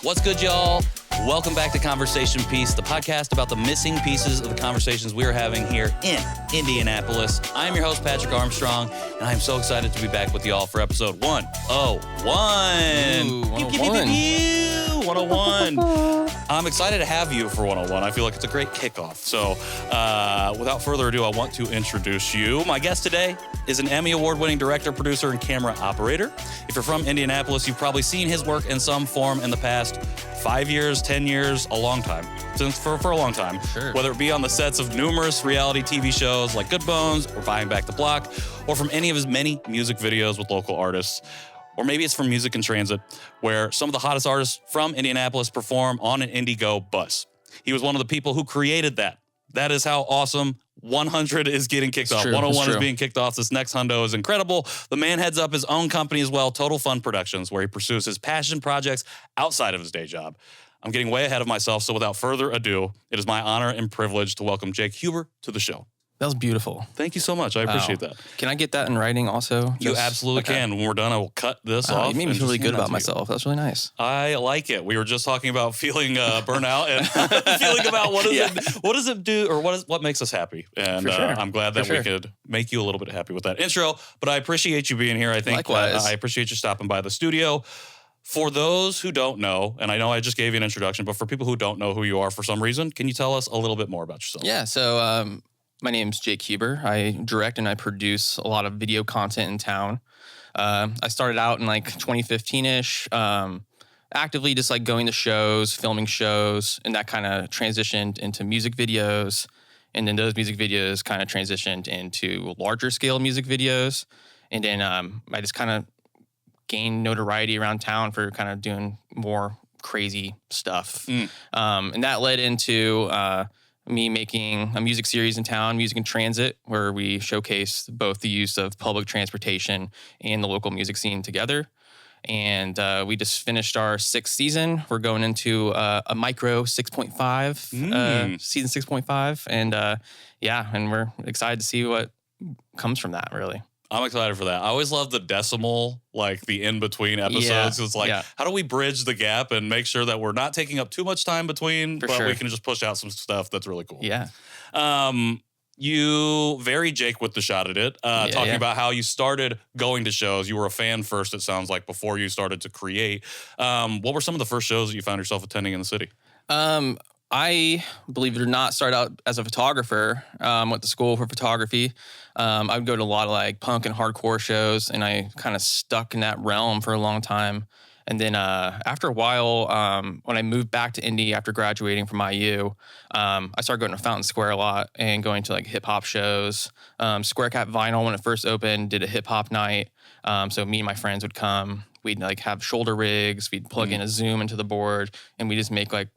What's good, y'all? Welcome back to Conversation Piece, the podcast about the missing pieces of the conversations we are having here in Indianapolis. I'm your host, Patrick Armstrong, and I'm so excited to be back with y'all for episode 101. Ooh, 101. 101. I'm excited to have you for 101. I feel like it's a great kickoff. So without further ado, I want to introduce you. My guest today is an Emmy Award-winning director, producer, and camera operator. If you're from Indianapolis, you've probably seen his work in some form in the past 5 years, 10 years, a long time. For a long time. Sure. Whether it be on the sets of numerous reality TV shows like Good Bones or Buying Back the Block, or from any of his many music videos with local artists. Or maybe it's from Music in Transit, where some of the hottest artists from Indianapolis perform on an Indigo bus. He was one of the people who created that. That is how awesome 100 is getting kicked off. 101 is being kicked off. This next hundo is incredible. The man heads up his own company as well, Total Fun Productions, where he pursues his passion projects outside of his day job. I'm getting way ahead of myself, so without further ado, it is my honor and privilege to welcome Jake Huber to the show. That was beautiful. Thank you so much. I appreciate that. Can I get that in writing also? You absolutely can. When we're done, I will cut this off. You made me feel really good about myself. That's really nice. I like it. We were just talking about feeling burnout and feeling about what does it do, or what makes us happy. And For sure. I'm glad that we could make you a little bit happy with that intro. But I appreciate you being here. I think Likewise. I appreciate you stopping by the studio. For those who don't know, and I know I just gave you an introduction, but for people who don't know who you are for some reason, can you tell us a little bit more about yourself? Yeah, so my name's Jake Huber. I direct and I produce a lot of video content in town. I started out in like 2015-ish, actively just like going to shows, filming shows, and that kind of transitioned into music videos. And then those music videos kind of transitioned into larger scale music videos. And then I just kind of gained notoriety around town for kind of doing more crazy stuff. And that led into me making a music series in town, Music in Transit, where we showcase both the use of public transportation and the local music scene together. And we just finished our 6th season. We're going into a micro 6.5, season 6.5. And and we're excited to see what comes from that, really. I'm excited for that. I always love the decimal, like the in-between episodes. It's like, how do we bridge the gap and make sure that we're not taking up too much time between, but we can just push out some stuff that's really cool. Yeah. You very Jake with the shot at it, talking about how you started going to shows. You were a fan first, it sounds like, before you started to create. What were some of the first shows that you found yourself attending in the city? I, believe it or not, started out as a photographer, went to school for photography. I would go to a lot of like punk and hardcore shows, and I kind of stuck in that realm for a long time. And then after a while, when I moved back to Indy after graduating from IU, I started going to Fountain Square a lot and going to like hip hop shows. Square Cat Vinyl, when it first opened, did a hip hop night. So me and my friends would come. We'd like have shoulder rigs. We'd plug in a Zoom into the board, and we just make like,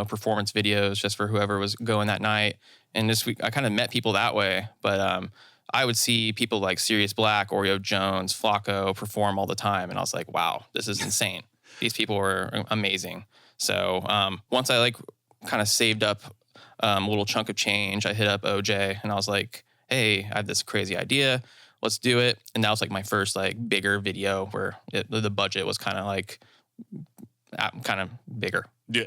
performance videos just for whoever was going that night. And this week, I kind of met people that way. But I would see people like Sirius Black, Oreo Jones, Flacco perform all the time, and I was like, wow, this is insane. These people were amazing. So once I like kind of saved up a little chunk of change, I hit up OJ, and I was like, hey, I have this crazy idea. Let's do it. And that was like my first like bigger video where the budget was kind of like bigger. Yeah.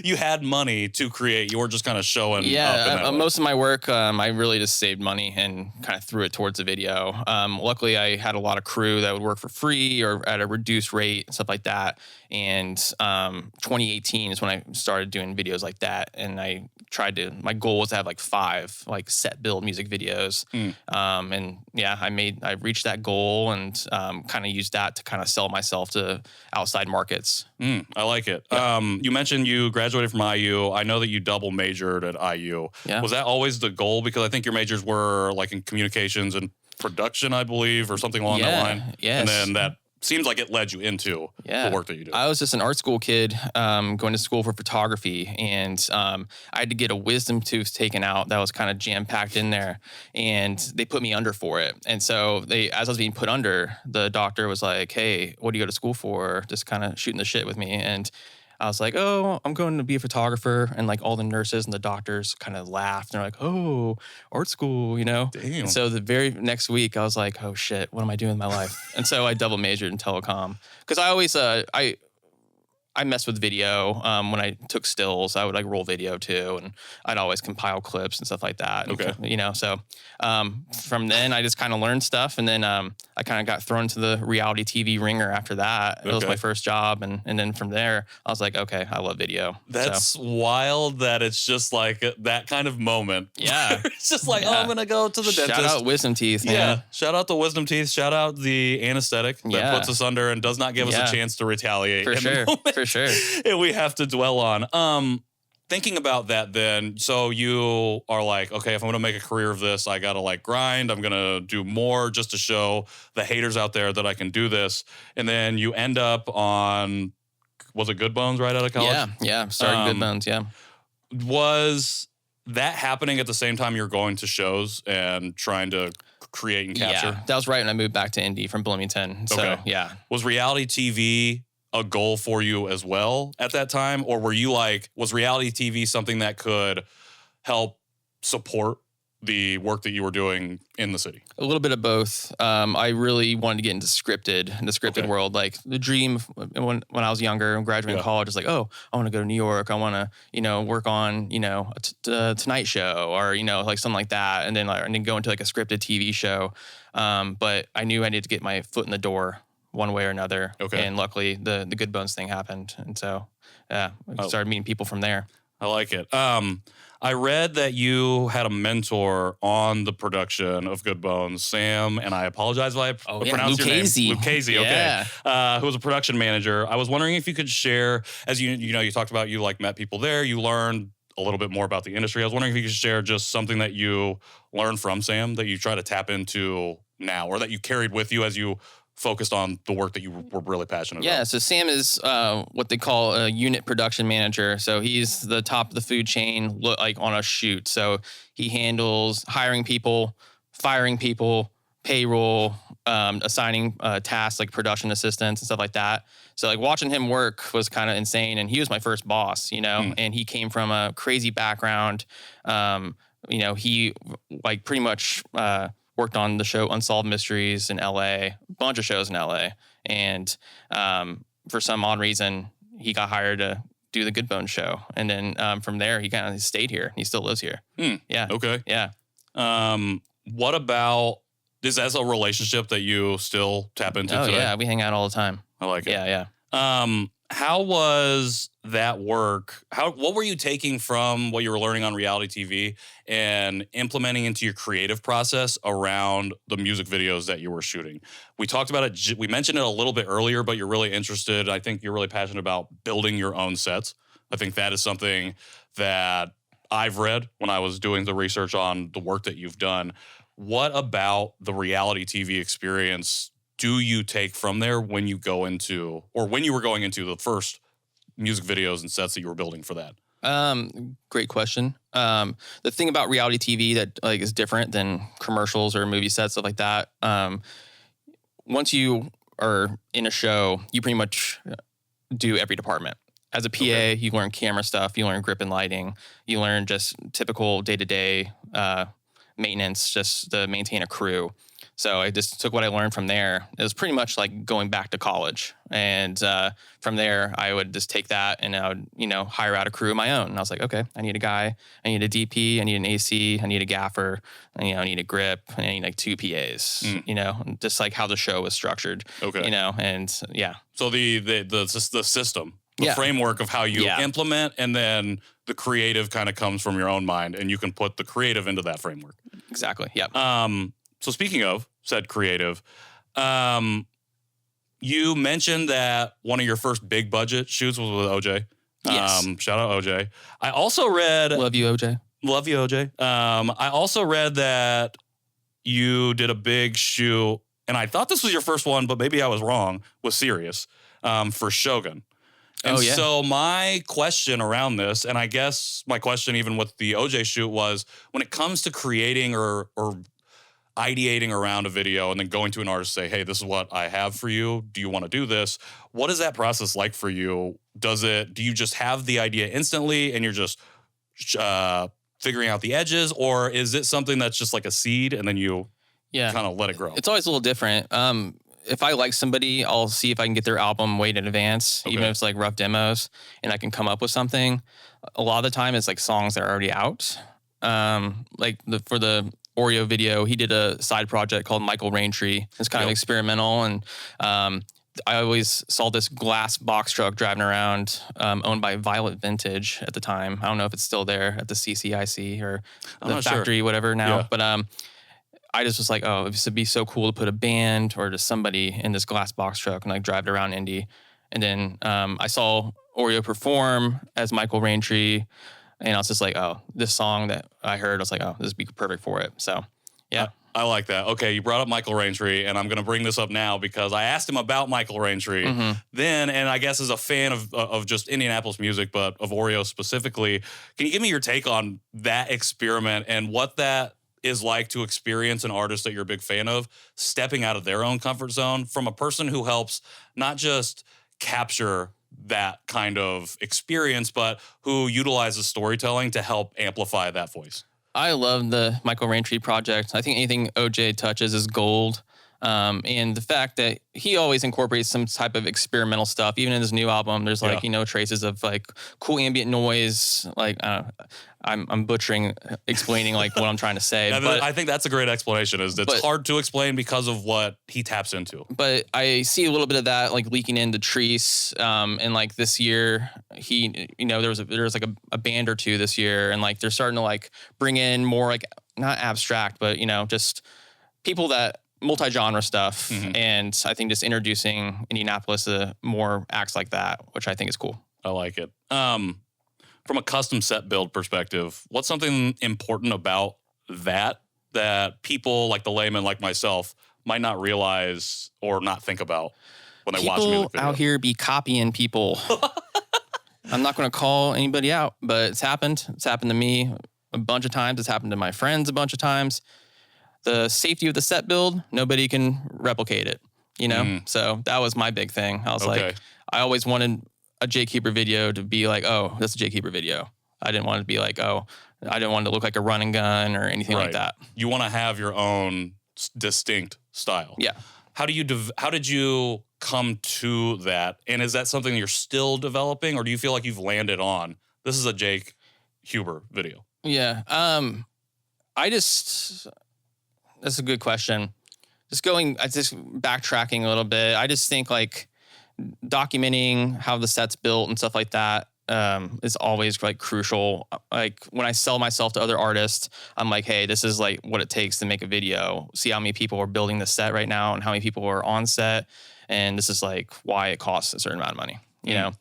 You had money to create. You were just kind of showing up in that way. Most of my work, I really just saved money and kind of threw it towards the video. Luckily, I had a lot of crew that would work for free or at a reduced rate and stuff like that. And 2018 is when I started doing videos like that. And my goal was to have like 5 like set build music videos. I reached that goal and kind of used that to kind of sell myself to outside markets. I like it. Yeah. You mentioned you graduated from IU. I know that you double majored at IU. Yeah. Was that always the goal? Because I think your majors were like in communications and production, I believe, or something along that line. Yes. And then that seems like it led you into the work that you do. I was just an art school kid going to school for photography, and I had to get a wisdom tooth taken out that was kind of jam-packed in there, and they put me under for it. And so as I was being put under, the doctor was like, hey, what do you go to school for? Just kind of shooting the shit with me. And I was like, oh, I'm going to be a photographer. And like all the nurses and the doctors kind of laughed. And they're like, oh, art school, Damn. And so the very next week, I was like, oh shit, what am I doing with my life? And so I double majored in telecom. Because I always, I messed with video. When I took stills, I would like roll video too, and I'd always compile clips and stuff like that. Okay. And, so from then I just kind of learned stuff, and then I kind of got thrown into the reality TV ringer after that. It was my first job, and then from there I was like, okay, I love video. That's wild that it's just like that kind of moment. Yeah. It's just like, oh, I'm going to go to the dentist. Shout out wisdom teeth, man. Yeah. Shout out the wisdom teeth. Shout out the anesthetic that puts us under and does not give us a chance to retaliate. For sure. For sure. And we have to dwell on. Thinking about that then, so you are like, okay, if I'm going to make a career of this, I got to like grind. I'm going to do more just to show the haters out there that I can do this. And then you end up on, was it Good Bones right out of college? Yeah. Started Good Bones, yeah. Was that happening at the same time you're going to shows and trying to create and capture? Yeah, that was right when I moved back to Indy from Bloomington. So, yeah. Was reality TV a goal for you as well at that time? Or were you like, was reality TV something that could help support the work that you were doing in the city? A little bit of both. I really wanted to get into the scripted world. Like the dream when I was younger and graduating college is like, oh, I want to go to New York. I want to, work on, a Tonight Show or, like something like that. And then go into like a scripted TV show. But I knew I needed to get my foot in the door one way or another. Okay. And luckily the Good Bones thing happened. And so, I started meeting people from there. I like it. I read that you had a mentor on the production of Good Bones, Sam, and I apologize if I pronounced your name. Lucchese, okay. Who was a production manager. I was wondering if you could share, as you talked about, you like met people there, you learned a little bit more about the industry. I was wondering if you could share just something that you learned from Sam that you try to tap into now, or that you carried with you as you focused on the work that you were really passionate about. Yeah, so Sam is what they call a unit production manager. So he's the top of the food chain, like on a shoot. So he handles hiring people, firing people, payroll, assigning tasks like production assistants and stuff like that. So like watching him work was kind of insane. And he was my first boss, and he came from a crazy background. He like pretty much worked on the show Unsolved Mysteries in LA, a bunch of shows in LA. And for some odd reason, he got hired to do the Good Bones show. And then from there, he kind of stayed here. He still lives here. Yeah. Okay. Yeah. What about, is that a relationship that you still tap into today? Yeah. We hang out all the time. I like it. Yeah. How was that work? What were you taking from what you were learning on reality TV and implementing into your creative process around the music videos that you were shooting? We talked about it. We mentioned it a little bit earlier, but you're really interested. I think you're really passionate about building your own sets. I think that is something that I've read when I was doing the research on the work that you've done. What about the reality TV experience do you take from there when you go into, or when you were going into the first music videos and sets that you were building for that? Great question. The thing about reality TV that like is different than commercials or movie sets, stuff like that. Once you are in a show, you pretty much do every department. As a PA, you learn camera stuff, you learn grip and lighting, you learn just typical day-to-day maintenance, just to maintain a crew. So I just took what I learned from there. It was pretty much like going back to college. And from there, I would just take that and I would, hire out a crew of my own. And I was like, okay, I need a guy. I need a DP. I need an AC. I need a gaffer. And, I need a grip. And I need like 2 PAs, just like how the show was structured. Okay. And yeah. So the system, the framework of how you implement, and then the creative kind of comes from your own mind and you can put the creative into that framework. Exactly. Yeah. So speaking of said creative, you mentioned that one of your first big budget shoots was with OJ. Yes. Shout out OJ. I also read... Love you, OJ. Love you, OJ. I also read that you did a big shoot, and I thought this was your first one, but maybe I was wrong, was Sirius for Shogun. And so my question around this, and I guess my question even with the OJ shoot was, when it comes to creating or ideating around a video and then going to an artist and say, hey, this is what I have for you. Do you want to do this? What is that process like for you? Do you just have the idea instantly and you're just figuring out the edges? Or is it something that's just like a seed and then you kind of let it grow? It's always a little different. if I like somebody, I'll see if I can get their album way in advance, even if it's like rough demos, and I can come up with something. A lot of the time, it's like songs that are already out. For the Oreo video, he did a side project called Michael Raintree. It's kind of experimental, and I always saw this glass box truck driving around, owned by Violet Vintage at the time. I don't know if it's still there at the CCIC or the factory, whatever now, but I just was like, oh, it would be so cool to put a band or just somebody in this glass box truck and like drive it around Indy. And then I saw Oreo perform as Michael Raintree, and I was just like, oh, this song that I heard, I was like, oh, this would be perfect for it. So, yeah. I like that. Okay, you brought up Michael Raintree, and I'm going to bring this up now because I asked him about Michael Raintree then, and I guess as a fan of just Indianapolis music, but of Oreo specifically, can you give me your take on that experiment and what that is like to experience an artist that you're a big fan of stepping out of their own comfort zone from a person who helps not just capture that kind of experience, but who utilizes storytelling to help amplify that voice? I love the Michael Raintree project. I think anything OJ touches is gold. And the fact that he always incorporates some type of experimental stuff, even in his new album, there's like, traces of like cool ambient noise. Like, I'm butchering explaining like what I'm trying to say. But I think that's a great explanation. It's hard to explain because of what he taps into. But I see a little bit of that like leaking into Treese. And like this year, there was like a band or two this year, and like they're starting to like bring in more like not abstract, but just people that multi-genre stuff. And I think just introducing Indianapolis to more acts like that, which I think is cool. I like it. From a custom set build perspective, what's something important about that people like the layman like myself might not realize or not think about when they watch music videos? People out here be copying people. I'm not going to call anybody out, but it's happened. It's happened to me a bunch of times. It's happened to my friends a bunch of times. The safety of the set build, nobody can replicate it, So that was my big thing. I was like, I always wanted a Jake Keeper video to be like, oh, that's a Jake Keeper video. I didn't want it to be like, oh, I didn't want it to look like a run and gun or anything like that. You want to have your own distinct style. Yeah. How did you come to that? And is that something you're still developing, or do you feel like you've landed on, this is a Jake Huber video? Yeah. That's a good question. Just backtracking a little bit. I just think like documenting how the set's built and stuff like that is always like crucial. Like when I sell myself to other artists, I'm like, hey, this is like what it takes to make a video. See how many people are building the set right now and how many people are on set. And this is like why it costs a certain amount of money, you know?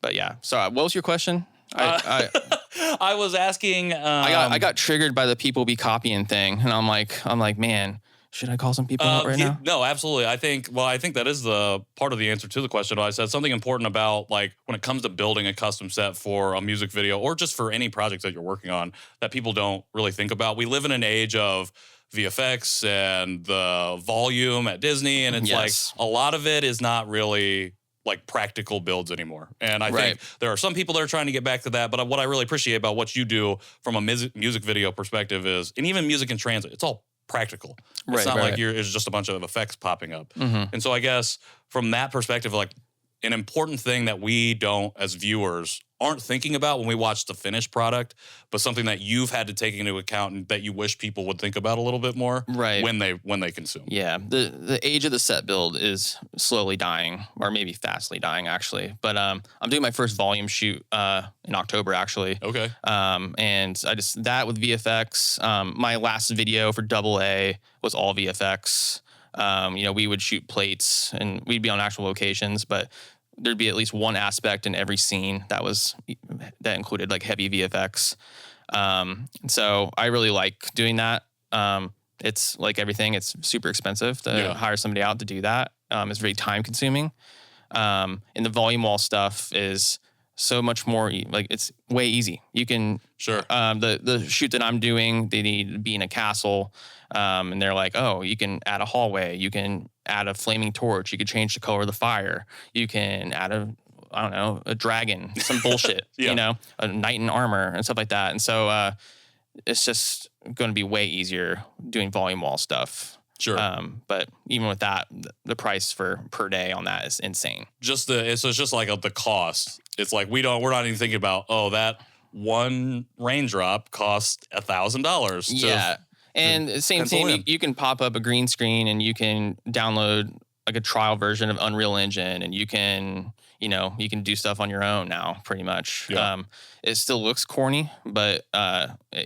But yeah. So what was your question? I was asking. I got triggered by the people be copying thing, and I'm like, man, should I call some people out right now? No, absolutely. I think that is the part of the answer to the question. I said something important about like when it comes to building a custom set for a music video or just for any project that you're working on that people don't really think about. We live in an age of VFX and the volume at Disney, and it's like a lot of it is not really like practical builds anymore. And I think there are some people that are trying to get back to that. But what I really appreciate about what you do from a music video perspective is, and even music in transit, it's all practical. It's not like it's just a bunch of effects popping up. And so I guess from that perspective, like an important thing that we don't, as viewers, aren't thinking about when we watch the finished product, but something that you've had to take into account and that you wish people would think about a little bit more when they consume. Yeah, the age of the set build is slowly dying, or maybe fastly dying actually. But I'm doing my first volume shoot in October actually. Okay. And I just that with VFX. My last video for AA was all VFX. We would shoot plates and we'd be on actual locations, but there'd be at least one aspect in every scene that included like heavy VFX. So I really like doing that. It's like everything, it's super expensive to hire somebody out to do that. It's very time consuming. And the volume wall stuff is so much more, like it's way easy. You can, the shoot that I'm doing, they need to be in a castle. And they're like, oh, you can add a hallway. You can add a flaming torch. You could change the color of the fire. You can add a dragon, some bullshit, a knight in armor and stuff like that. And so it's just going to be way easier doing volume wall stuff. Sure. But even with that, the price for per day on that is insane. So it's just like the cost. It's like we're not even thinking about, that one raindrop cost $1,000. Yeah. And same thing, you can pop up a green screen and you can download like a trial version of Unreal Engine, and you can do stuff on your own now, pretty much. Yeah. It still looks corny, but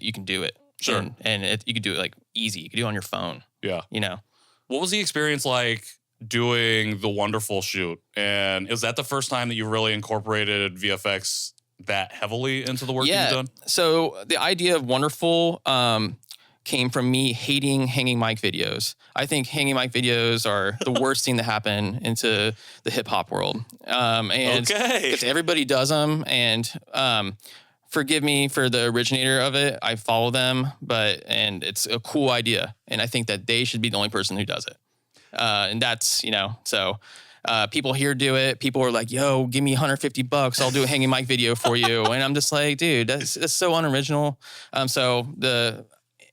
you can do it. Sure. And you can do it like easy. You can do it on your phone. Yeah. What was the experience like doing the Wonderful shoot? And is that the first time that you really incorporated VFX that heavily into the work that you've done? So the idea of Wonderful came from me hating hanging mic videos. I think hanging mic videos are the worst thing to happen into the hip hop world. And because everybody does them, and forgive me for the originator of it. I follow them, and it's a cool idea. And I think that they should be the only person who does it. And that's, so people here do it. People are like, yo, give me $150. I'll do a hanging mic video for you. And I'm just like, dude, that's so unoriginal. So the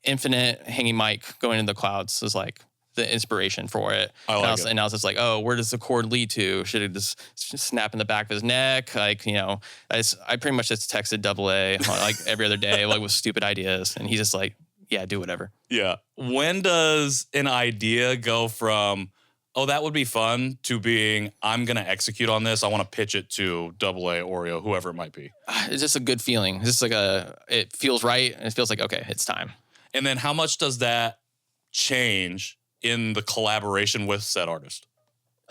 infinite hanging mic going into the clouds is like the inspiration for it. And I was just like, oh, where does the cord lead to? Should it just snap in the back of his neck? Like, I pretty much just texted AA like every other day, like with stupid ideas. And he's just like, yeah, do whatever. Yeah. When does an idea go from, oh, that would be fun, to being, I'm going to execute on this. I want to pitch it to AA, Oreo, whoever it might be? It's just a good feeling. It's just it feels right. And it feels like, okay, it's time. And then how much does that change in the collaboration with said artist?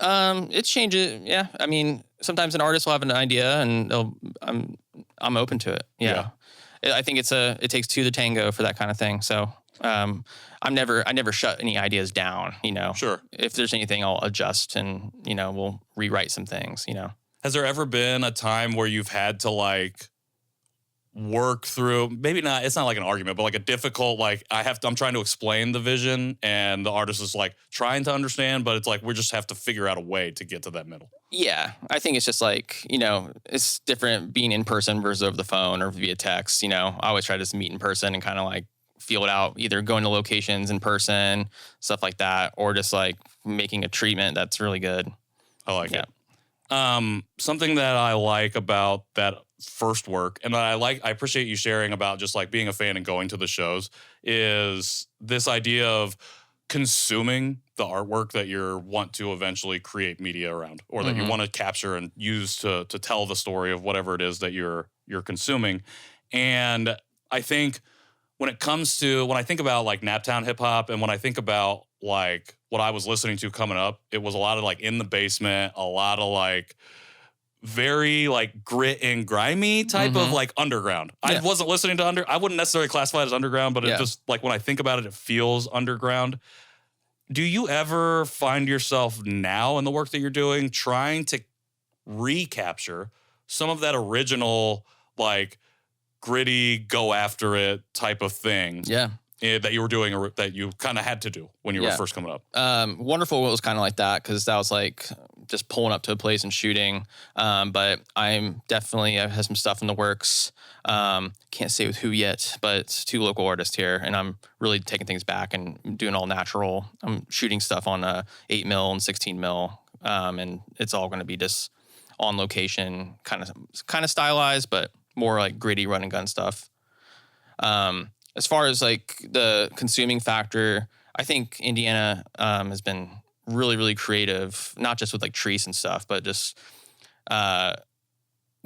It changes. Yeah. I mean, sometimes an artist will have an idea and I'm open to it. Yeah. I think it takes two to tango for that kind of thing. So, I never shut any ideas down, Sure. If there's anything, I'll adjust and, we'll rewrite some things, Has there ever been a time where you've had to work through, maybe not, it's not like an argument, but like a difficult, I'm trying to explain the vision and the artist is trying to understand, but it's we just have to figure out a way to get to that middle? Yeah. I think it's just it's different being in person versus over the phone or via text. I always try to just meet in person and kind of feel it out, either going to locations in person, stuff like that, or just making a treatment that's really good. I like it. Something that I like about that first work, and I appreciate you sharing about just being a fan and going to the shows, is this idea of consuming the artwork that you want to eventually create media around, or that you want to capture and use to tell the story of whatever it is that you're consuming. And I think when I think about Naptown hip hop, and when I think about what I was listening to coming up, it was a lot of in the basement, a lot of very grit and grimy type of underground. Yeah. I wasn't listening to I wouldn't necessarily classify it as underground, but it just when I think about it, it feels underground. Do you ever find yourself now in the work that you're doing trying to recapture some of that original gritty, go after it type of thing? Yeah. That you were doing, or that you kind of had to do when you were first coming up? Wonderful was kind of like that, because that was just pulling up to a place and shooting. But I have some stuff in the works. Can't say with who yet, but it's 2 local artists here, and I'm really taking things back and doing all natural. I'm shooting stuff on 8 mil and 16 mil, and it's all going to be just on location, kind of stylized, but more gritty run and gun stuff. As far as the consuming factor, I think Indiana has been really, really creative, not just with trees and stuff, but just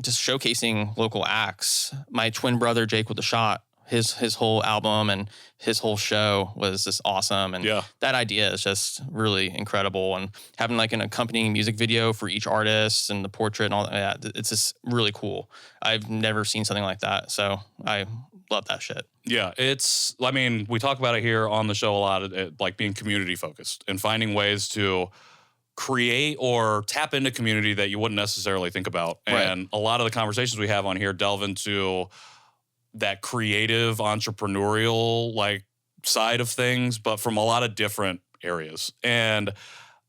showcasing local acts. My twin brother, Jake with the Shot, his whole album and his whole show was just awesome. And that idea is just really incredible. And having an accompanying music video for each artist and the portrait and all that, it's just really cool. I've never seen something like that. So I love that shit. Yeah, we talk about it here on the show a lot, being community focused and finding ways to create or tap into community that you wouldn't necessarily think about. Right. And a lot of the conversations we have on here delve into that creative, entrepreneurial side of things, but from a lot of different areas. And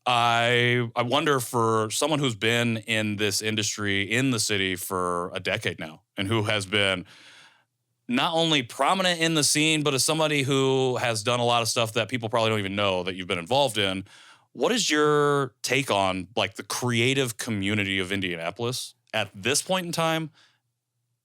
I wonder, for someone who's been in this industry in the city for a decade now, and who has been not only prominent in the scene, but as somebody who has done a lot of stuff that people probably don't even know that you've been involved in, what is your take on like the creative community of Indianapolis at this point in time?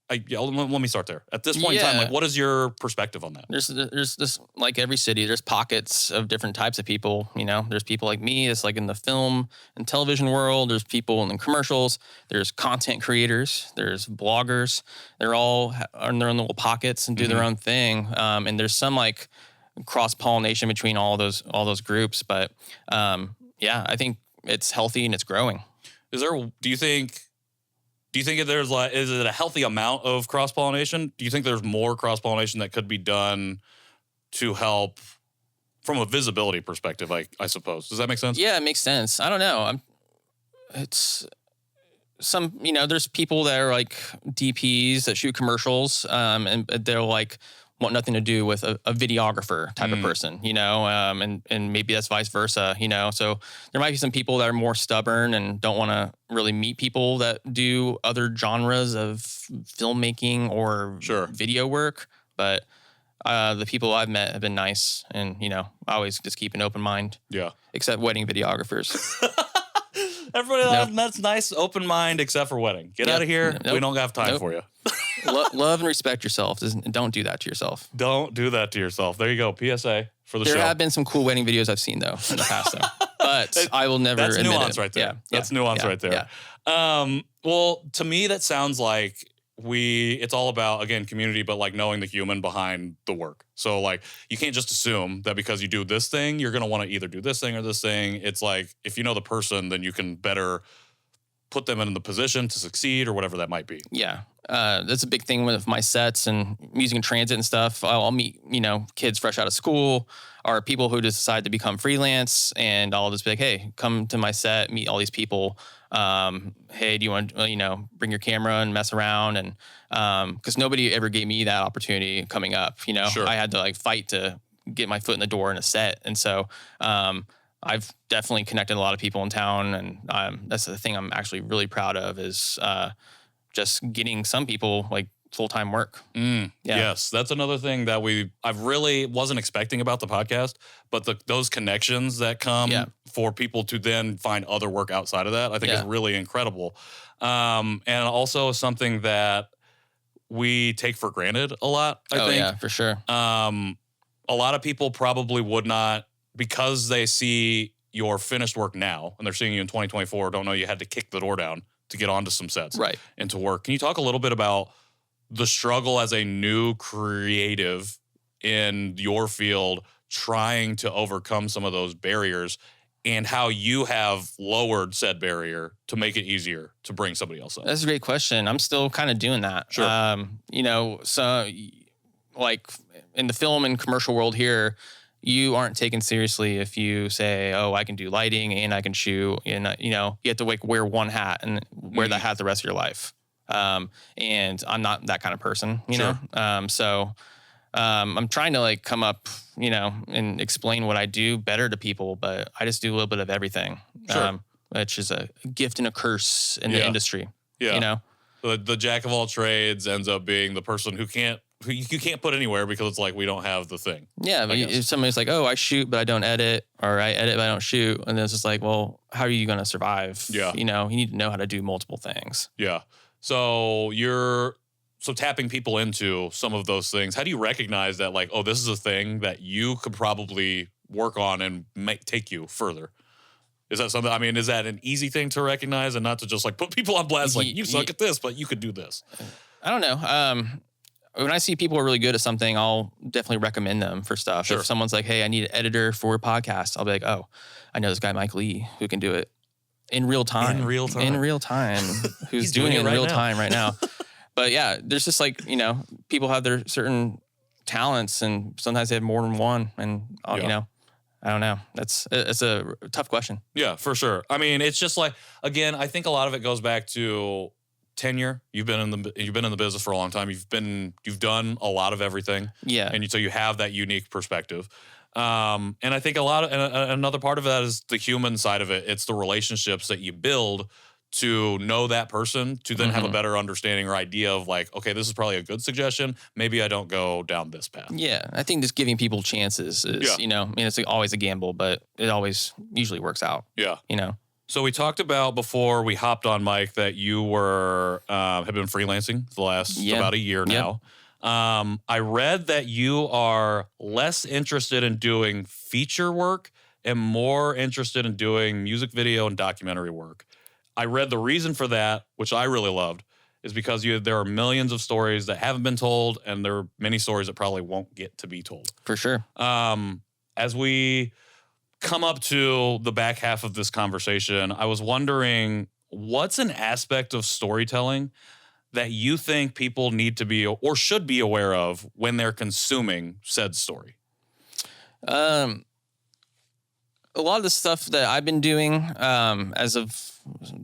Let me start there. At this point in time, like, what is your perspective on that? There's this, like every city, there's pockets of different types of people. You know, there's people like me, it's like in the film and television world. There's people in the commercials. There's content creators. There's bloggers. They're all in their own little pockets and do their own thing. And there's some like cross-pollination between all those groups. But yeah, I think it's healthy and it's growing. Do you think there's like, is it a healthy amount of cross-pollination? Do you think there's more cross-pollination that could be done to help from a visibility perspective, I suppose? Does that make sense? Yeah, it makes sense. I don't know. It's some, there's people that are like DPs that shoot commercials, and they're like, want nothing to do with a videographer type of person, and maybe that's vice versa, So there might be some people that are more stubborn and don't want to really meet people that do other genres of filmmaking or video work. But the people I've met have been nice, and I always just keep an open mind. Yeah. Except wedding videographers. Everybody that I've met's nice, open mind, except for wedding. Get out of here. Nope. We don't have time for you. Love and respect yourself. Don't do that to yourself. Don't do that to yourself. There you go. PSA for the show. There have been some cool wedding videos I've seen, though, in the past, though. But I will never admit it. That's nuance right there. Yeah. That's nuance right there. Yeah. Well, to me, that sounds like it's all about, again, community, but like knowing the human behind the work. So like, you can't just assume that because you do this thing, you're going to want to either do this thing or this thing. It's like, if you know the person, then you can better put them in the position to succeed or whatever that might be. Yeah. That's a big thing with my sets and music and transit and stuff. I'll meet, kids fresh out of school or people who just decide to become freelance, and I'll just be like, hey, come to my set, meet all these people. Hey, do you want to, bring your camera and mess around? And because nobody ever gave me that opportunity coming up, I had to like fight to get my foot in the door in a set. And so I've definitely connected a lot of people in town, and that's the thing I'm actually really proud of is just getting some people like full-time work. Yes, that's another thing that I really wasn't expecting about the podcast, but those connections that come for people to then find other work outside of that, I think is really incredible. And also something that we take for granted a lot, I think. Yeah, for sure. A lot of people probably would not, because they see your finished work now and they're seeing you in 2024, don't know you had to kick the door down to get onto some sets and to work. Can you talk a little bit about the struggle as a new creative in your field, trying to overcome some of those barriers, and how you have lowered said barrier to make it easier to bring somebody else in? That's a great question. I'm still kind of doing that. Sure. So like in the film and commercial world here, you aren't taken seriously if you say, oh, I can do lighting and I can shoot. And, you have to like wear one hat and wear that hat the rest of your life. And I'm not that kind of person, you know? So I'm trying to like come up, and explain what I do better to people, but I just do a little bit of everything, which is a gift and a curse in the industry. Yeah. The jack of all trades ends up being the person who you can't put anywhere because it's like, we don't have the thing. Yeah. But if somebody's like, oh, I shoot, but I don't edit, or I edit, but I don't shoot. And then it's just like, well, how are you going to survive? Yeah. You need to know how to do multiple things. Yeah. So tapping people into some of those things, how do you recognize that, like, oh, this is a thing that you could probably work on and take you further? Is that something, is that an easy thing to recognize and not to just like put people on blast, like, you suck at this, but you could do this? I don't know. When I see people are really good at something, I'll definitely recommend them for stuff. Sure. If someone's like, hey, I need an editor for a podcast, I'll be like, oh, I know this guy, Mike Lee, who can do it in real time. Who's doing it in real time right now. But yeah, there's just like, people have their certain talents, and sometimes they have more than one. And, I don't know. It's a tough question. Yeah, for sure. It's just like, again, I think a lot of it goes back to tenure. You've been in the business for a long time. You've done a lot of everything. Yeah. And so you have that unique perspective. And I think another part of that is the human side of it. It's the relationships that you build to know that person to then have a better understanding or idea of like, okay, this is probably a good suggestion. Maybe I don't go down this path. Yeah, I think just giving people chances is, you know, I mean, it's always a gamble, but it always usually works out. Yeah. You know? So we talked about before we hopped on mic that you were, have been freelancing for the last about a year now. I read that you are less interested in doing feature work and more interested in doing music video and documentary work. I read the reason for that, which I really loved, is because there are millions of stories that haven't been told, and there are many stories that probably won't get to be told. For sure. As we come up to the back half of this conversation, I was wondering, what's an aspect of storytelling that you think people need to be or should be aware of when they're consuming said story? A lot of the stuff that I've been doing as of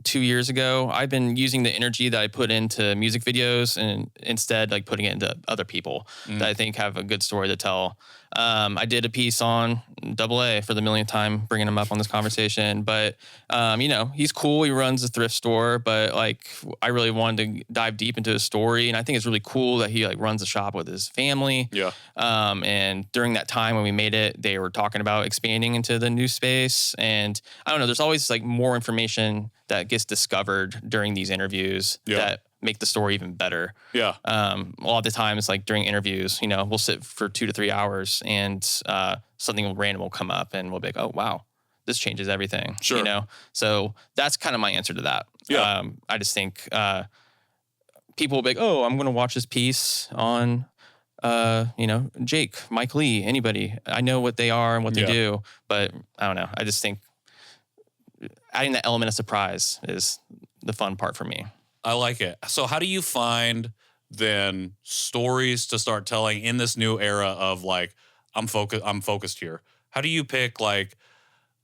2 years ago, I've been using the energy that I put into music videos and instead like putting it into other people that I think have a good story to tell. I did a piece on Double A for the millionth time, bringing him up on this conversation. But, you know, he's cool. He runs a thrift store. But, like, I really wanted to dive deep into his story. And I think it's really cool that he, like, runs a shop with his family. Yeah. And during that time when we made it, they were talking about expanding into the new space. And I don't know, there's always, like, more information that gets discovered during these interviews that make the story even better. Yeah. A lot of the times, like during interviews, you know, we'll sit for 2 to 3 hours and something random will come up and we'll be like, oh, wow, this changes everything. Sure. You know, so that's kind of my answer to that. Yeah. I just think people will be like, oh, I'm going to watch this piece on, you know, Jake, Mike Lee, anybody. I know what they are and what they do, but I don't know. I just think adding that element of surprise is the fun part for me. I like it. So how do you find then stories to start telling in this new era of like, I'm focused here? How do you pick like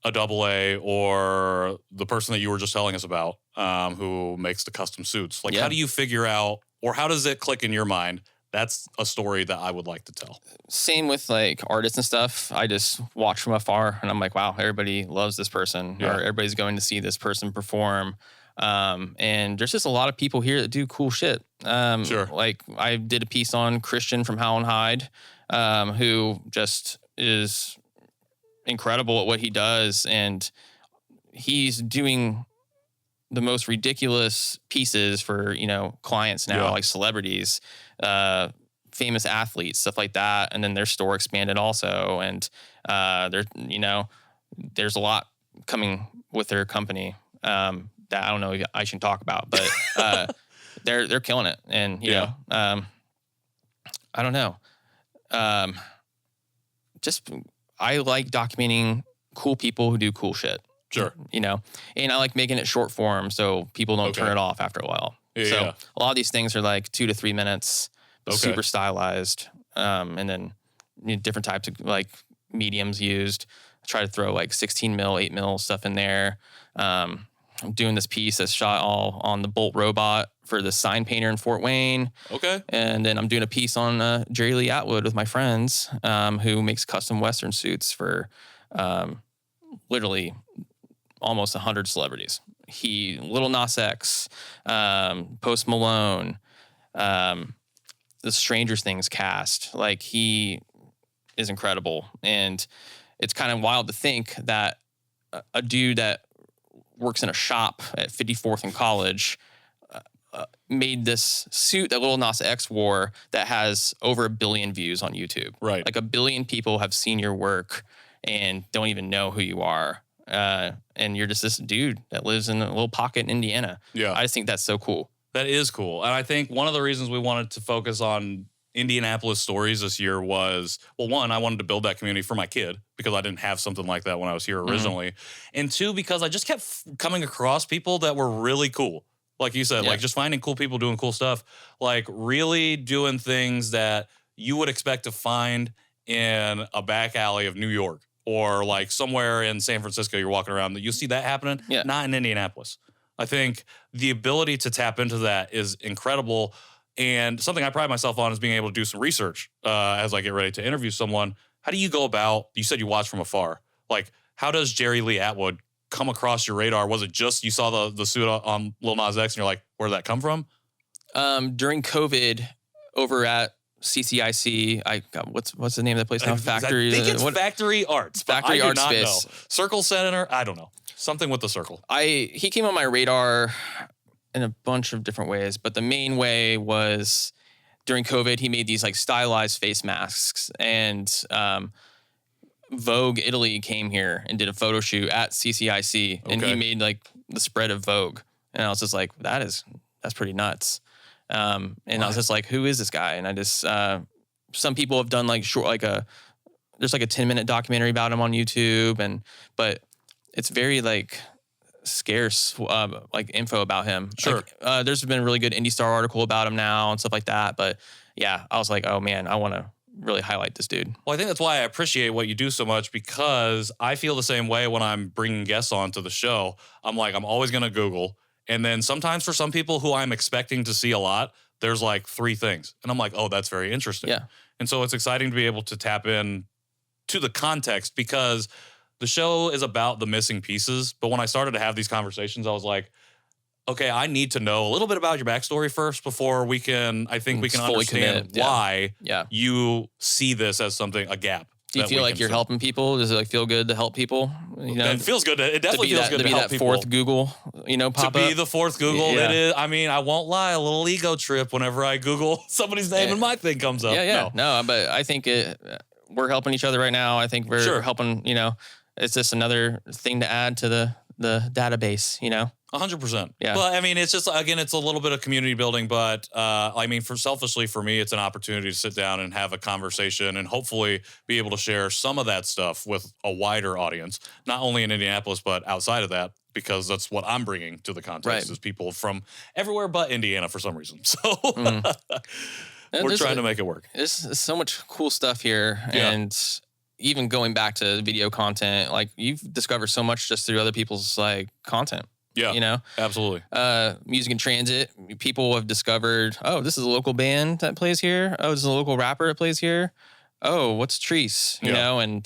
a Double A or the person that you were just telling us about who makes the custom suits? Like, how do you figure out, or how does it click in your mind? That's a story that I would like to tell. Same with like artists and stuff. I just watch from afar and I'm like, wow, everybody loves this person or everybody's going to see this person perform. And there's just a lot of people here that do cool shit. Sure. Like I did a piece on Christian from Howlin' Hyde, who just is incredible at what he does. And he's doing the most ridiculous pieces for, you know, clients now, like celebrities, famous athletes, stuff like that. And then their store expanded also. And, you know, there's a lot coming with their company, that I don't know I should talk about, but they're killing it. And you know, I don't know. Just I like documenting cool people who do cool shit. Sure. You know, and I like making it short form so people don't turn it off after a while. So a lot of these things are like 2 to 3 minutes, super stylized, and then different types of like mediums used. I try to throw like 16 mil, 8 mil stuff in there. I'm doing this piece that's shot all on the Bolt robot for the sign painter in Fort Wayne. Okay. And then I'm doing a piece on Jerry Lee Atwood with my friends, who makes custom Western suits for literally almost 100 celebrities. Lil Nas X, Post Malone, the Stranger Things cast. Like, he is incredible. And it's kind of wild to think that a dude that works in a shop at 54th and College made this suit that Lil Nas X wore that has over 1 billion views on YouTube. Right. Like 1 billion people have seen your work and don't even know who you are. And you're just this dude that lives in a little pocket in Indiana. Yeah. I just think that's so cool. That is cool. And I think one of the reasons we wanted to focus on Indianapolis stories this year was, well, one, I wanted to build that community for my kid because I didn't have something like that when I was here originally. And two, because I just kept coming across people that were really cool. Like you said, like just finding cool people doing cool stuff, like really doing things that you would expect to find in a back alley of New York or like somewhere in San Francisco. You're walking around, you see that happening, not in Indianapolis. I think the ability to tap into that is incredible. And something I pride myself on is being able to do some research as I get ready to interview someone. How do you go about, you said you watch from afar. Like, how does Jerry Lee Atwood come across your radar? Was it just you saw the suit on Lil Nas X and you're like, where did that come from? During COVID, over at CCIC, what's the name of that place now? Factory. I think it's Factory Arts. Factory Arts Space. Know. Circle Center. I don't know. Something with the circle. He came on my radar in a bunch of different ways, but the main way was during COVID, he made these like stylized face masks, and Vogue Italy came here and did a photo shoot at CCIC, and he made like the spread of Vogue, and I was just like, that's pretty nuts. I was just like, who is this guy? And I just some people have done like there's like a 10-minute documentary about him on YouTube, but it's very like scarce like info about him. Sure. Like, there's been a really good Indie Star article about him now and stuff like that. But yeah, I was like, oh man, I want to really highlight this dude. Well, I think that's why I appreciate what you do so much, because I feel the same way when I'm bringing guests on to the show. I'm like, I'm always going to Google. And then sometimes for some people who I'm expecting to see a lot, there's like 3 things. And I'm like, oh, that's very interesting. Yeah. And so it's exciting to be able to tap in to the context, because the show is about the missing pieces. But when I started to have these conversations, I was like, okay, I need to know a little bit about your backstory first before we can understand why you see this as a gap. Do you feel like you're helping people? Does it like feel good to help people? You know, it feels good. It definitely feels good to help people. Fourth Google, pop up. To be the fourth Google, it is. I mean, I won't lie, a little ego trip whenever I Google somebody's name and my thing comes up. No, but I think we're helping each other right now. I think we're helping. It's just another thing to add to the database. 100%. Yeah. Well, I mean, it's just, again, it's a little bit of community building, but I mean, selfishly for me, it's an opportunity to sit down and have a conversation and hopefully be able to share some of that stuff with a wider audience, not only in Indianapolis, but outside of that, because that's what I'm bringing to the context is people from everywhere but Indiana for some reason. So we're trying to make it work. There's so much cool stuff here. Yeah. And even going back to video content, like you've discovered so much just through other people's like content. Yeah, absolutely. Music in transit. People have discovered, oh, this is a local band that plays here. Oh, this is a local rapper that plays here. Oh, what's Treese? You know, and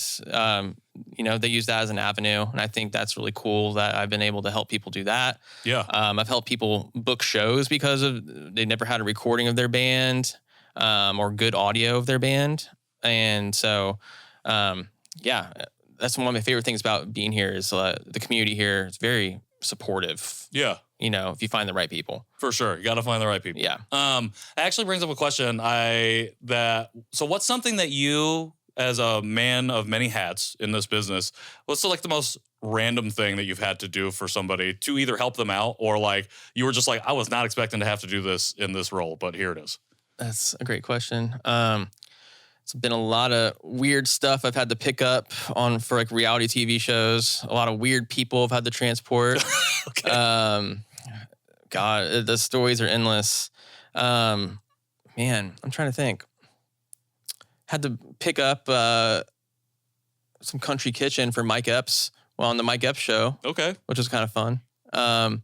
they use that as an avenue, and I think that's really cool that I've been able to help people do that. Yeah, I've helped people book shows because they never had a recording of their band or good audio of their band, and so that's one of my favorite things about being here is the community here. It's very supportive. Yeah. If you find the right people. For sure. You got to find the right people. Yeah. It actually brings up a question. So what's something that you, as a man of many hats in this business, what's the most random thing that you've had to do for somebody to either help them out or like you were just like, I was not expecting to have to do this in this role, but here it is? That's a great question. It's been a lot of weird stuff I've had to pick up on for like reality TV shows. A lot of weird people I've had to transport. Okay. God, the stories are endless. Man, I'm trying to think. Had to pick up some country kitchen for Mike Epps on the Mike Epps show. Okay. Which was kind of fun. I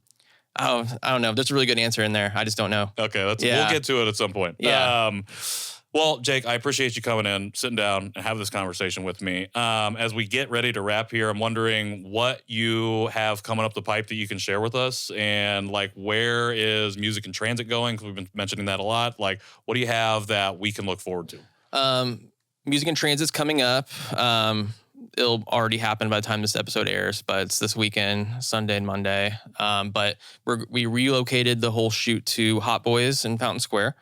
don't know. There's a really good answer in there. I just don't know. Okay, we'll get to it at some point. Yeah. Well, Jake, I appreciate you coming in, sitting down, and having this conversation with me. As we get ready to wrap here, I'm wondering what you have coming up the pipe that you can share with us, and like where is Music in Transit going? Because we've been mentioning that a lot. Like, what do you have that we can look forward to? Music in Transit's coming up. It'll already happen by the time this episode airs, but it's this weekend, Sunday and Monday. But we relocated the whole shoot to Hot Boys in Fountain Square.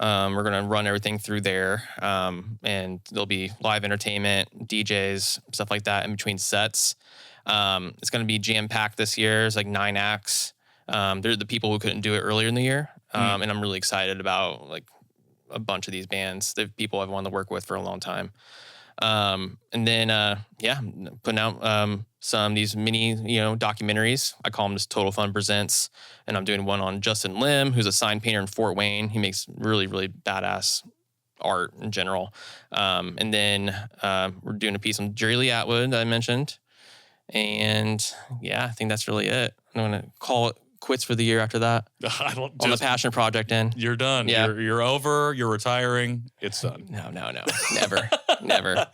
We're going to run everything through there, and there'll be live entertainment, DJs, stuff like that in between sets. It's going to be jam-packed this year. It's like 9 acts. They're the people who couldn't do it earlier in the year, and I'm really excited about like a bunch of these bands. They're people I've wanted to work with for a long time. And then, putting out some of these mini, documentaries. I call them just Total Fun Presents. And I'm doing one on Justin Lim, who's a sign painter in Fort Wayne. He makes really, really badass art in general. And then we're doing a piece on Jerry Lee Atwood that I mentioned. And I think that's really it. I'm going to call it quits for the year after that. On the passion project end. You're done. Yeah. You're over. You're retiring. It's done. No. Never. Never.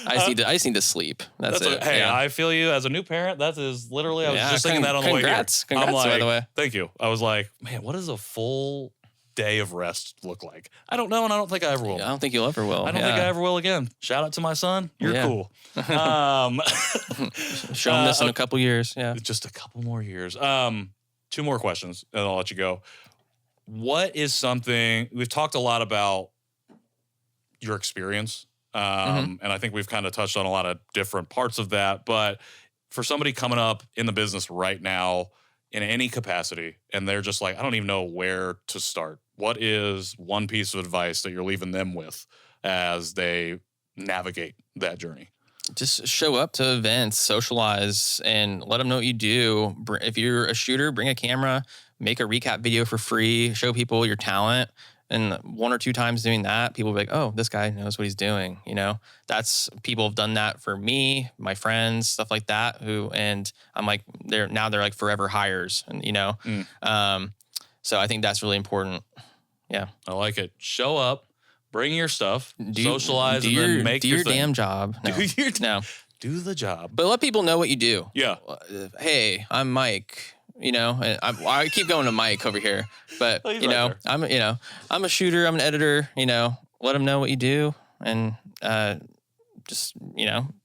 I just need to sleep. That's it. Hey, yeah. I feel you. As a new parent, that is literally, I was just thinking that on the way here. Congrats, I'm like, by the way. thank you. I was like, man, what does a full day of rest look like? I don't know, and I don't think I ever will. I don't think you'll ever will. I don't think I ever will again. Shout out to my son. You're cool. Show him this in a couple years. Yeah. Just a couple more years. 2 more questions, and I'll let you go. What is something, we've talked a lot about your experience, and I think we've kind of touched on a lot of different parts of that, but for somebody coming up in the business right now in any capacity, and they're just like, I don't even know where to start. What is one piece of advice that you're leaving them with as they navigate that journey? Just show up to events, socialize, and let them know what you do. If you're a shooter, bring a camera, make a recap video for free, show people your talent. And 1 or 2 times doing that, people will be like, oh, this guy knows what he's doing. That's, people have done that for me, my friends, stuff like that. And I'm like, they're like forever hires. And, so I think that's really important. Yeah. I like it. Show up, bring your stuff, socialize, and then make your thing. Damn job. No. Do the job. But let people know what you do. Yeah. Hey, I'm Mike. And I keep going to Mike over here, but I'm a shooter. I'm an editor. Let them know what you do, and just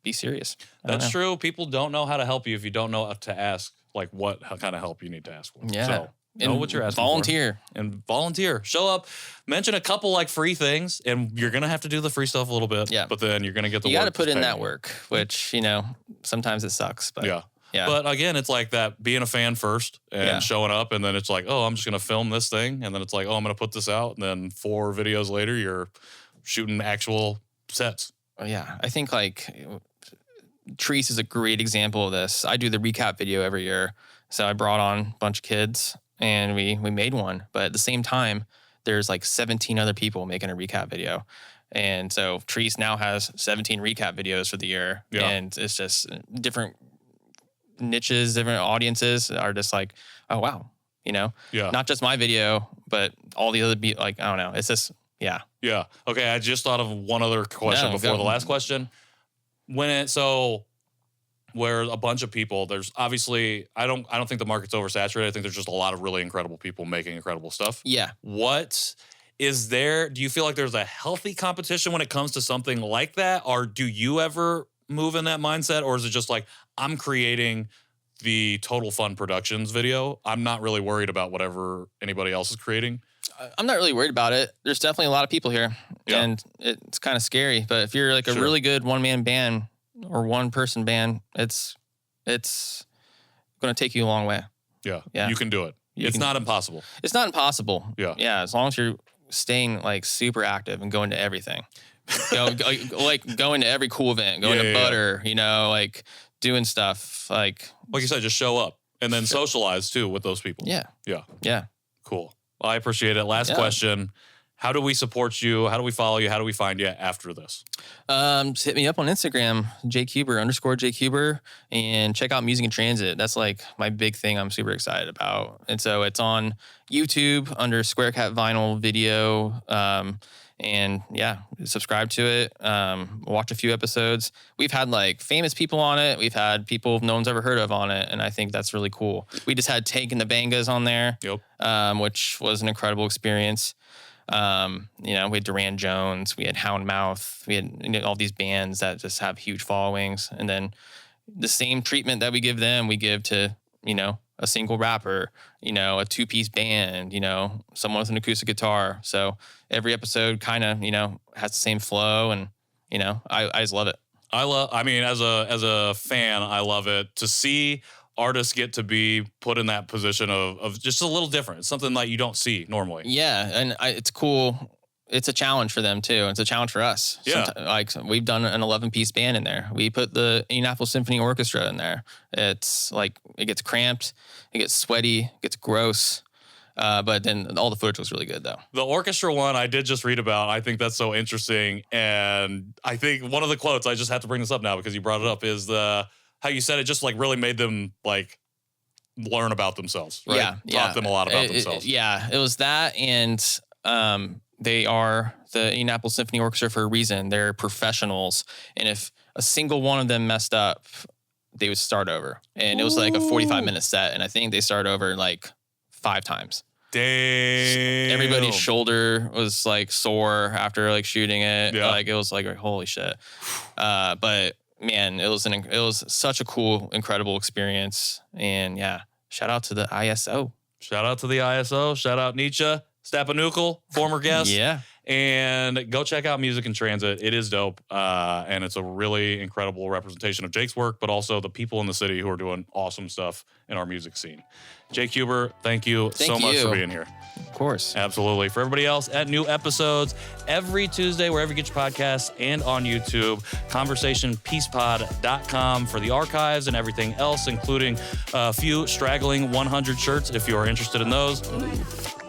be serious. That's true. People don't know how to help you if you don't know what to ask. Like what kind of help you need to ask for. Yeah. So know what you're asking volunteer. For. And volunteer. Show up. Mention a couple like free things, and you're gonna have to do the free stuff a little bit. Yeah. But then you're gonna get the. You got to put in that work, which sometimes it sucks. But yeah. But again, it's like that being a fan first and showing up, and then it's like, oh, I'm just gonna film this thing, and then it's like, oh, I'm gonna put this out, and then 4 videos later, you're shooting actual sets. Oh, yeah, I think like Treese is a great example of this. I do the recap video every year, so I brought on a bunch of kids, and we made one. But at the same time, there's like 17 other people making a recap video. And so Treese now has 17 recap videos for the year, and it's just different niches, different audiences are just like, oh wow, not just my video, but all the other I don't know. It's just okay. I just thought of one other question before the last question. Where a bunch of people, there's obviously I don't think the market's oversaturated. I think there's just a lot of really incredible people making incredible stuff. Yeah. What is there? Do you feel like there's a healthy competition when it comes to something like that, or do you ever move in that mindset, or is it just like, I'm creating the Total Fun Productions video, I'm not really worried about whatever anybody else is creating? I'm not really worried about it. There's definitely a lot of people here, and it's kind of scary. But if you're like a really good one-man band or one-person band, it's going to take you a long way. Yeah. You can do it. It's not impossible. It's not impossible. Yeah. As long as you're staying like super active and going to everything. Like going to every cool event, going to Butter, like doing stuff like you said, just show up and then socialize too with those people. Yeah. Cool. Well, I appreciate it. Last question. How do we support you? How do we follow you? How do we find you after this? Just hit me up on Instagram, _JCuber, and check out Music in Transit. That's like my big thing I'm super excited about. And so it's on YouTube under Square Cat Vinyl Video. And subscribe to it. Watch a few episodes. We've had like famous people on it. We've had people no one's ever heard of on it. And I think that's really cool. We just had Tank and the Bangas on there, which was an incredible experience. We had Duran Jones, we had Houndmouth, we had all these bands that just have huge followings. And then the same treatment that we give them, we give to, a single rapper, a 2-piece band, someone with an acoustic guitar. So every episode kind of, has the same flow, and, I just love it. As a fan, I love it to see artists get to be put in that position of just a little different. It's something that you don't see normally. Yeah. And it's cool. It's a challenge for them too. It's a challenge for us. Yeah. Like we've done an 11-piece band in there. We put the Indianapolis Symphony Orchestra in there. It's like, it gets cramped, it gets sweaty, it gets gross. But then all the footage was really good though. The orchestra one I did just read about. I think that's so interesting. And I think one of the quotes, I just have to bring this up now because you brought it up, is how you said it just like really made them like learn about themselves, right? Yeah. Taught them a lot about themselves. It was that, and They are the Indianapolis Symphony Orchestra for a reason. They're professionals. And if a single one of them messed up, they would start over. And it was like a 45-minute set. And I think they started over like 5 times. Damn. Everybody's shoulder was like sore after like shooting it. Yeah. Like it was like, holy shit. But man, it was such a cool, incredible experience. And yeah, shout out to the ISO. Shout out to the ISO. Shout out Nietzsche, Stapanukel, former guest. Yeah. And go check out Music in Transit. It is dope. And it's a really incredible representation of Jake's work, but also the people in the city who are doing awesome stuff in our music scene. Jake Huber, thank you so much for being here. Of course. Absolutely. For everybody else, at new episodes every Tuesday, wherever you get your podcasts and on YouTube, conversationpeacepod.com for the archives and everything else, including a few straggling 100 shirts if you are interested in those.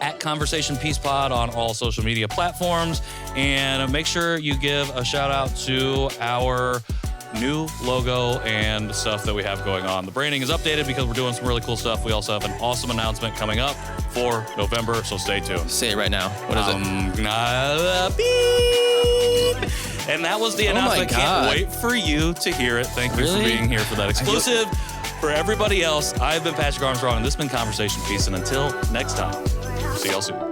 At Conversation Peace Pod on all social media platforms. And make sure you give a shout out to our new logo and stuff that we have going on. The branding is updated because we're doing some really cool stuff. We also have an awesome announcement coming up for November, so stay tuned. Say it right now. What is it? Beep. And that was the announcement. Can't wait for you to hear it. Thank you for being here for that exclusive. For everybody else, I've been Patrick Armstrong, and this has been Conversation Peace. And until next time, see y'all soon.